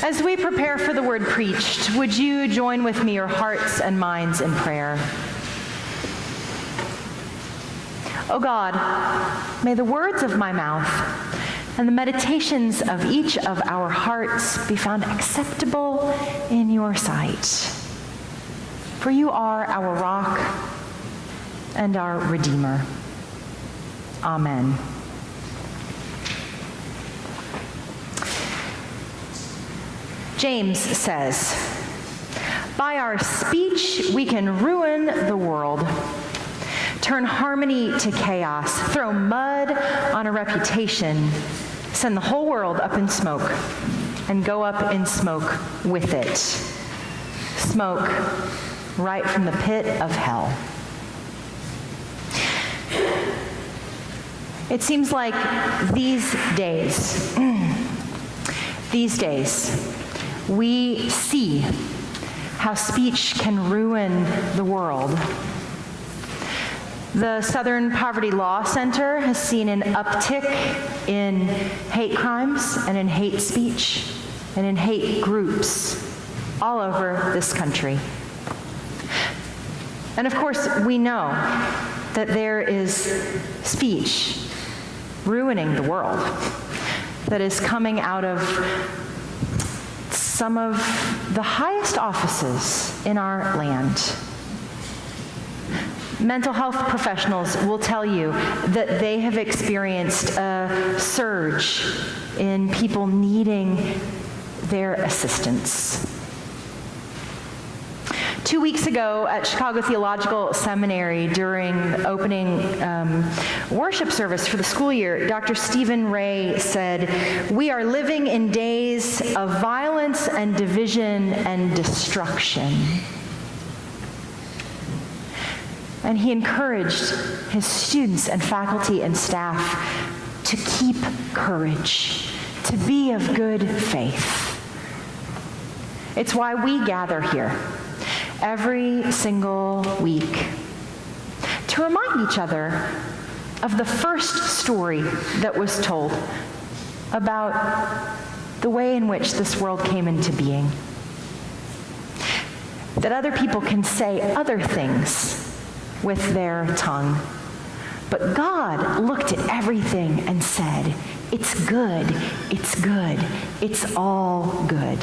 As we prepare for the word preached, would you join with me your hearts and minds in prayer? O God, may the words of my mouth and the meditations of each of our hearts be found acceptable in your sight. For you are our rock and our Redeemer. Amen. James says, "By our speech we can ruin the world, turn harmony to chaos, throw mud on a reputation, send the whole world up in smoke, and go up in smoke with it. Smoke right from the pit of hell." It seems like these days, we see how speech can ruin the world. The Southern Poverty Law Center has seen an uptick in hate crimes and in hate speech and in hate groups all over this country. And of course, we know that there is speech ruining the world that is coming out of some of the highest offices in our land. Mental health professionals will tell you that they have experienced a surge in people needing their assistance. 2 weeks ago at Chicago Theological Seminary during the opening worship service for the school year, Dr. Stephen Ray said, "We are living in days of violence and division and destruction." And he encouraged his students and faculty and staff to keep courage, to be of good faith. It's why we gather here every single week to remind each other of the first story that was told about the way in which this world came into being. That other people can say other things with their tongue, but God looked at everything and said, "It's good, it's good, it's all good."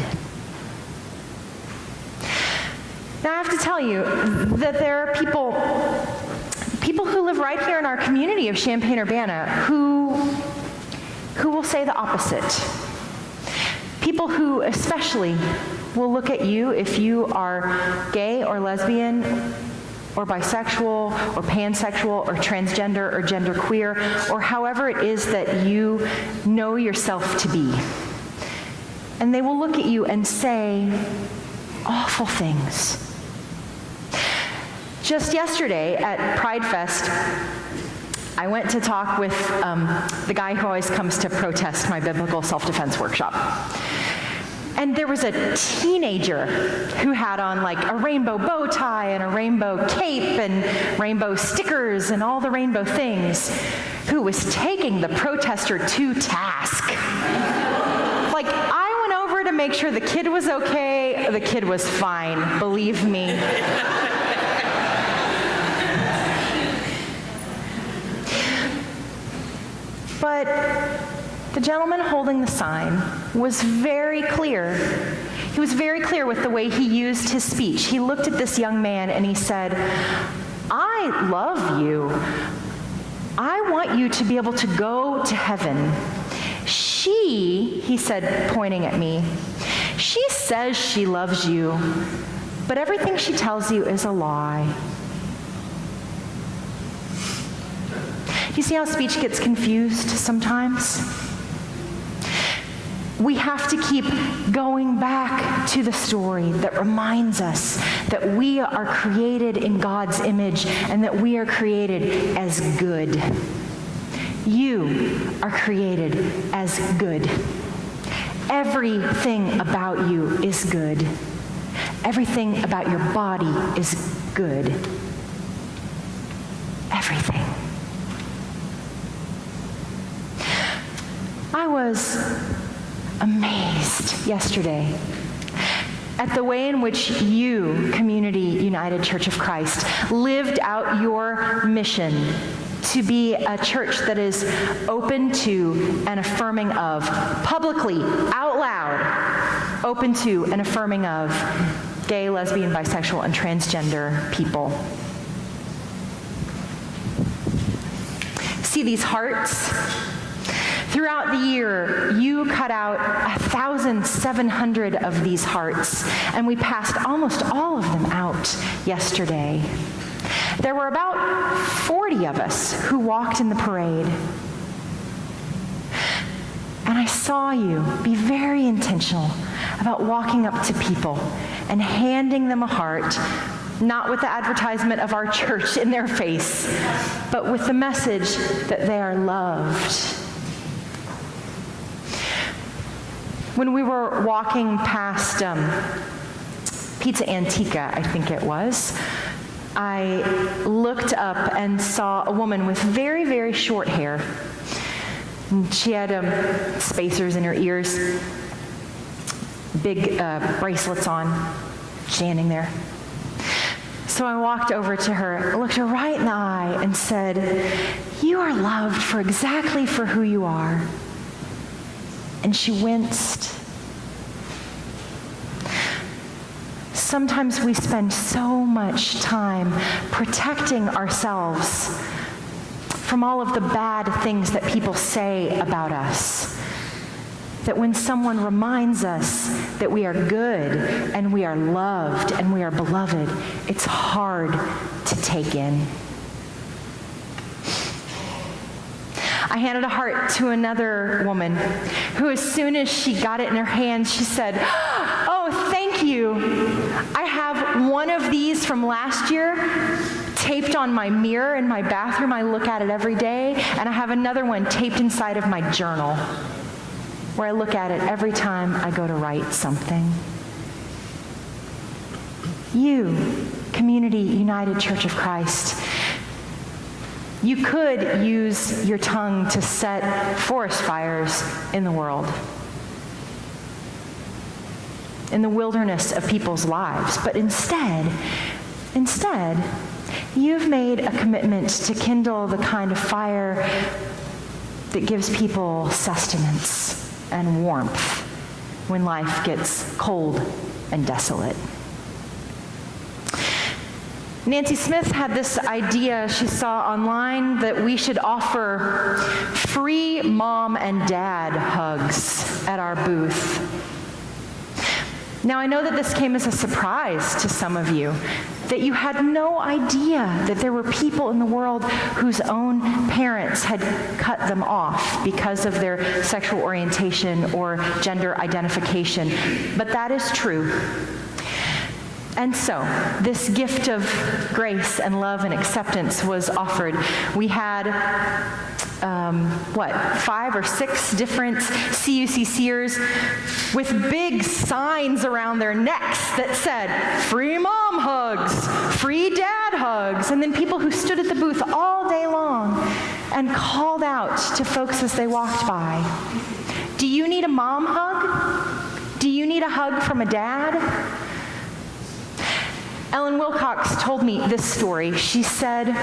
Now I have to tell you that there are people who live right here in our community of Champaign-Urbana who will say the opposite. People who especially will look at you if you are gay or lesbian or bisexual or pansexual or transgender or genderqueer or however it is that you know yourself to be. And they will look at you and say awful things. Just yesterday at Pride Fest, I went to talk with the guy who always comes to protest my biblical self-defense workshop. And there was a teenager who had on like a rainbow bow tie and a rainbow cape and rainbow stickers and all the rainbow things, who was taking the protester to task. Like, I went over to make sure the kid was okay. The kid was fine, believe me. But the gentleman holding the sign was very clear. He was very clear with the way he used his speech. He looked at this young man and he said, "I love you. I want you to be able to go to heaven. He said, pointing at me, she says she loves you, but everything she tells you is a lie." Do you see how speech gets confused sometimes? We have to keep going back to the story that reminds us that we are created in God's image and that we are created as good. You are created as good. Everything about you is good. Everything about your body is good. Everything. I was amazed yesterday at the way in which you, Community United Church of Christ, lived out your mission to be a church that is open to and affirming of, publicly, out loud, open to and affirming of gay, lesbian, bisexual, and transgender people. See these hearts? Throughout the year, you cut out 1,700 of these hearts, and we passed almost all of them out yesterday. There were about 40 of us who walked in the parade. And I saw you be very intentional about walking up to people and handing them a heart, not with the advertisement of our church in their face, but with the message that they are loved. When we were walking past Pizza Antica, I think it was, I looked up and saw a woman with very, very short hair. And she had spacers in her ears, big bracelets on, standing there. So I walked over to her, looked her right in the eye, and said, "You are loved for exactly for who you are." And she winced. Sometimes we spend so much time protecting ourselves from all of the bad things that people say about us, that when someone reminds us that we are good and we are loved and we are beloved, it's hard to take in. I handed a heart to another woman who, as soon as she got it in her hand, she said, "Oh, thank you. I have one of these from last year taped on my mirror in my bathroom. I look at it every day, and I have another one taped inside of my journal where I look at it every time I go to write something." You, Community United Church of Christ, you could use your tongue to set forest fires in the world, in the wilderness of people's lives. But instead, you've made a commitment to kindle the kind of fire that gives people sustenance and warmth when life gets cold and desolate. Nancy Smith had this idea she saw online that we should offer free mom and dad hugs at our booth. Now, I know that this came as a surprise to some of you, that you had no idea that there were people in the world whose own parents had cut them off because of their sexual orientation or gender identification. But that is true. And so, this gift of grace and love and acceptance was offered. We had, 5 or 6 different CUCCers with big signs around their necks that said, "Free mom hugs, free dad hugs," and then people who stood at the booth all day long and called out to folks as they walked by, "Do you need a mom hug? Do you need a hug from a dad?" Ellen Wilcox told me this story. She said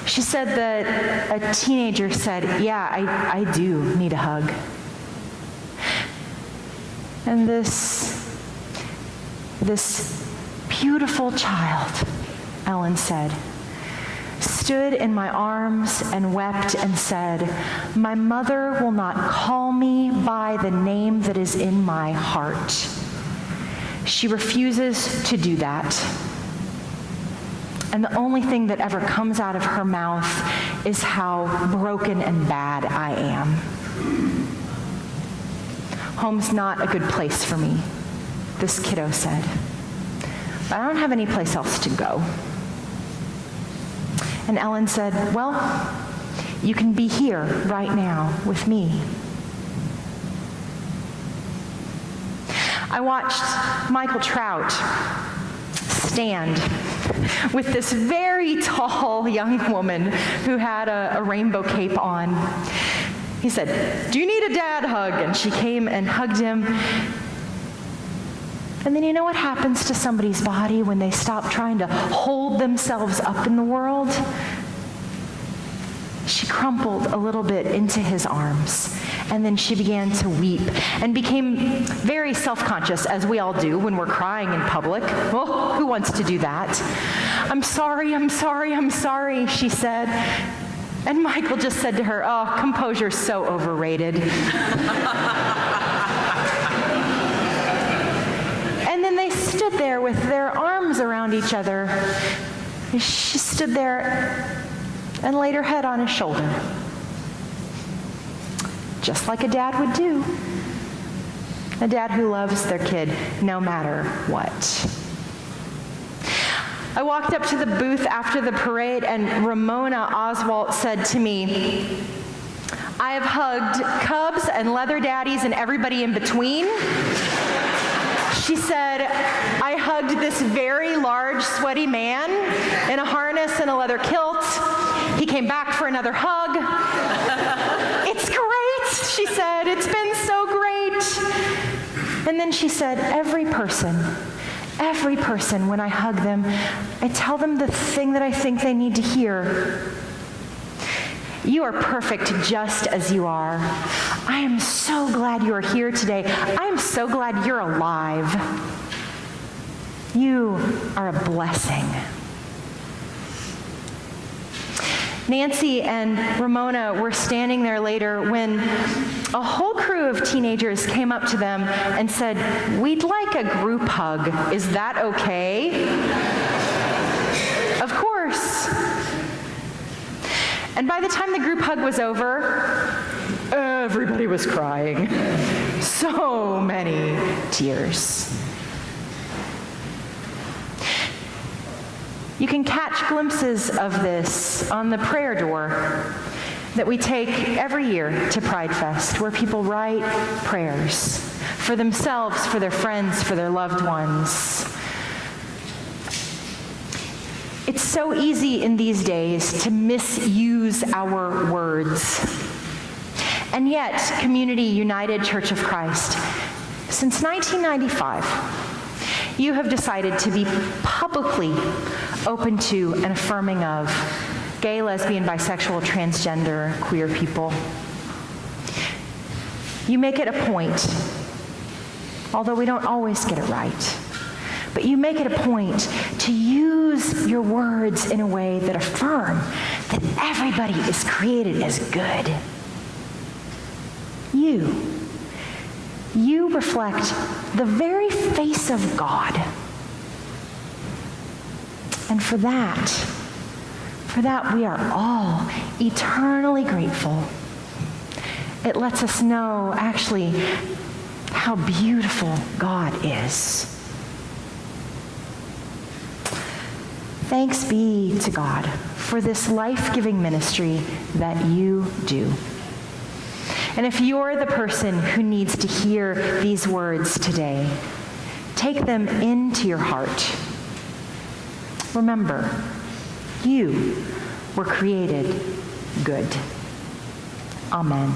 that a teenager said, "Yeah, I do need a hug." And this beautiful child, Ellen said, stood in my arms and wept and said, "My mother will not call me by the name that is in my heart. She refuses to do that. And the only thing that ever comes out of her mouth is how broken and bad I am. Home's not a good place for me," this kiddo said. "But I don't have any place else to go." And Ellen said, "Well, you can be here right now with me." I watched Michael Trout stand with this very tall young woman who had a rainbow cape on. He said, "Do you need a dad hug?" And she came and hugged him. And then you know what happens to somebody's body when they stop trying to hold themselves up in the world? She crumpled a little bit into his arms, and then she began to weep and became very self-conscious, as we all do when we're crying in public. Well, who wants to do that? "I'm sorry, I'm sorry, I'm sorry," she said. And Michael just said to her, "Oh, composure's so overrated." And then they stood there with their arms around each other. She stood there and laid her head on his shoulder, just like a dad would do. A dad who loves their kid no matter what. I walked up to the booth after the parade, and Ramona Oswalt said to me, "I have hugged cubs and leather daddies and everybody in between." She said, "I hugged this very large, sweaty man in a harness and a leather kilt. He came back for another hug. It's great," she said. "It's been so great." And then she said, every person, when I hug them, I tell them the thing that I think they need to hear. You are perfect just as you are. I am so glad you are here today. I am so glad you're alive. You are a blessing. Nancy and Ramona were standing there later when a whole crew of teenagers came up to them and said, "We'd like a group hug. Is that okay?" Of course. And by the time the group hug was over, everybody was crying. So many tears. You can catch glimpses of this on the prayer door that we take every year to Pride Fest, where people write prayers for themselves, for their friends, for their loved ones. It's so easy in these days to misuse our words. And yet, Community United Church of Christ, since 1995, you have decided to be publicly open to and affirming of gay, lesbian, bisexual, transgender, queer people. You make it a point, although we don't always get it right, but you make it a point to use your words in a way that affirm that everybody is created as good. You reflect the very face of God. And for that we are all eternally grateful. It lets us know, actually, how beautiful God is. Thanks be to God for this life-giving ministry that you do. And if you're the person who needs to hear these words today, take them into your heart. Remember, you were created good. Amen.